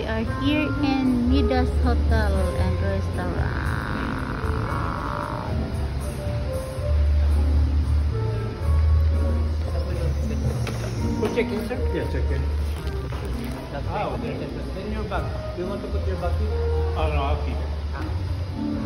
are here in Midas Hotel and Restaurant. For check-in, sir? Yeah, check in. That's okay. Then your bag. Do you want to put your bag here? Oh no, I'll keep it.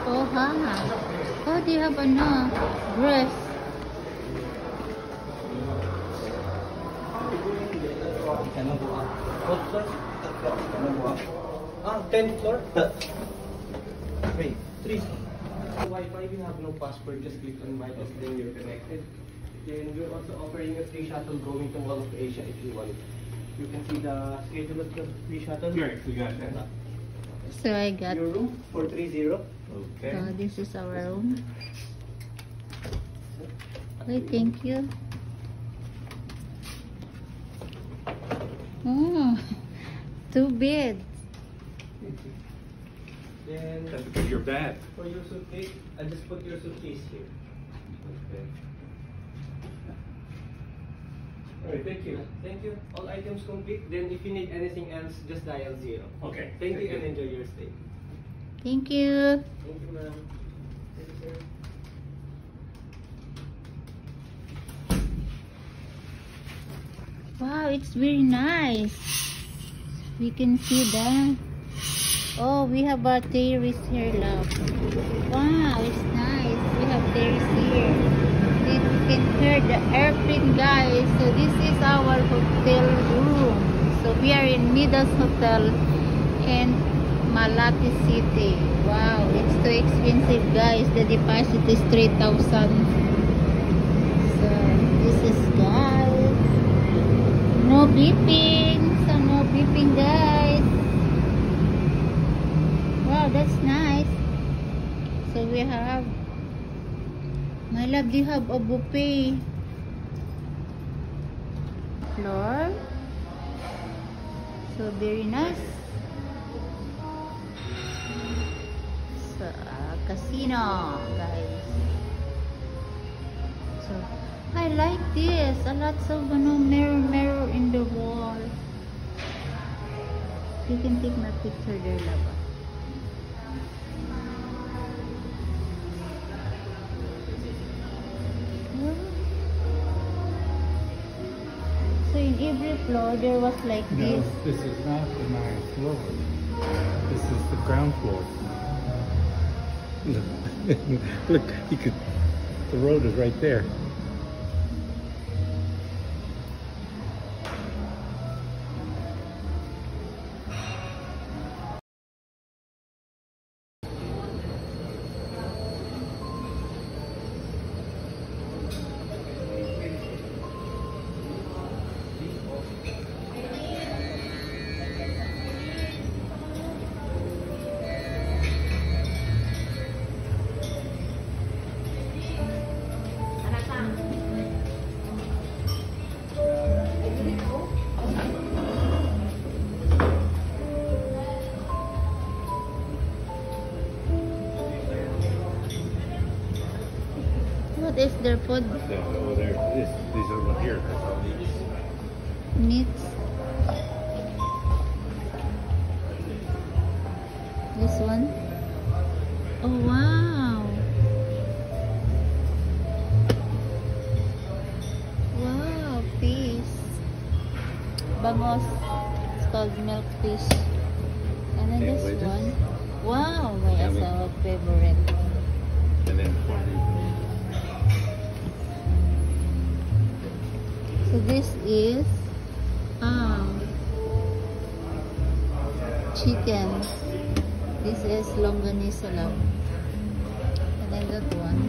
Oh, ha. Oh, they have ano, dress. What floor? 10th floor? Wait, 3. Wi-Fi, we have no password, just click on Wi-Fi, then you're connected. Then we're also offering a free shuttle going to Mall of Asia if you want. You can see the schedule of the free shuttle. Right, we got that. So I got, Your room, 430. Okay. so this is our room. Okay, thank you. Oh, 2 beds. Then That's because you're bad. for your suitcase, I just put your suitcase here. Okay. Alright, thank you. Thank you. All items complete. Then if you need anything else, just dial 0. Okay. Thank you and enjoy your stay. Thank you. Thank you, ma'am. Thank you, sir. Wow, it's very nice. We can see that. Oh, we have a terrace here, love. Wow, it's nice. We have terrace here. We can hear the airplane, guys. So this is our hotel room. So we are in Midas Hotel in Malate City. Wow, it's too expensive, guys. The deposit is 3,000. So this is, guys. No beeping. So no beeping, guys. Wow, that's nice. So we have, my love, they have a buffet floor. So very nice. So casino, guys. So I like this. A lot of mirror in the wall. You can take my picture there, love. So in every floor there was like No, this. this is not the 9th floor. This is the ground floor. Look, look, you could. The road is right there. What is their food? Oh, there. These are over here. That's all. Meats. This one. Oh wow. Wow, fish. Bangos. It's called milk fish. And then this Sandwiches. one. Wow, my Yummy. asawa favorite. And then 40. So this is chicken. This is longanisa lang. And then that one,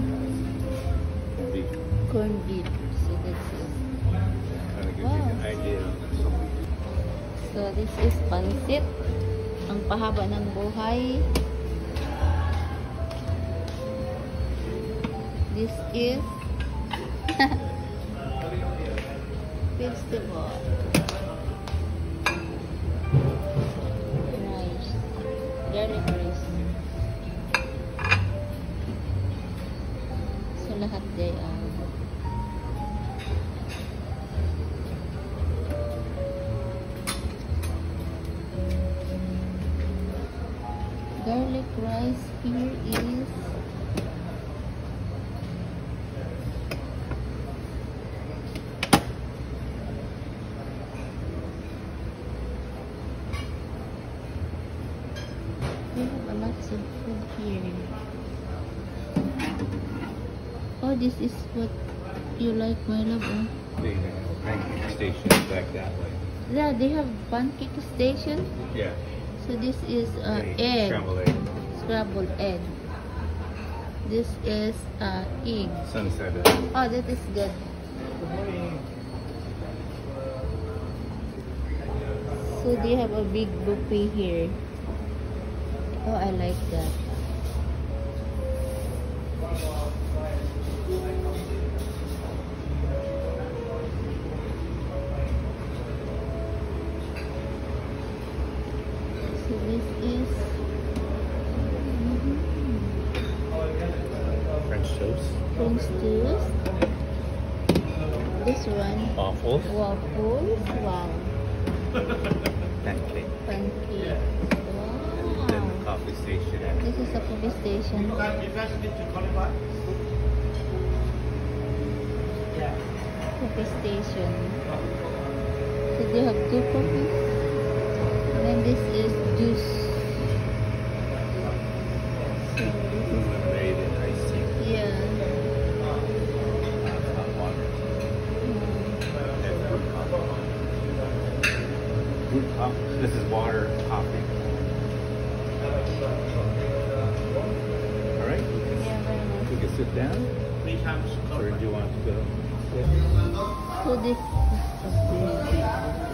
Beef. corned beef. So that's it. Kind of gives you an idea of something. So this is pansit. Ang pahaba ng buhay. This is vegetable. Rice. Garlic rice. So lahat day garlic rice here is we have a lot of food here. Oh, this is what you like, my love. Oh. They have pancake stations back that way. Yeah, they have pancake station. Yeah. So this is egg. Scrambled egg. Scrambled egg. This is egg. Sunset. Oh, that is good. Good morning. So they have a big buffet here. Oh, I like that. So this is French toast. French toast. This one, Waffles. waffles. Wow. Pancake. Pancake. Then the Wow. coffee station. This is a coffee station. Coffee station. So they have two coffees. And then this is juice. So this is, Lemonade and iced tea. yeah. Hot water. Mm. And brewed coffee. Brewed coffee. This is water coffee. All right. Yeah, very nice. We can sit down. Or do you want to go? So this is a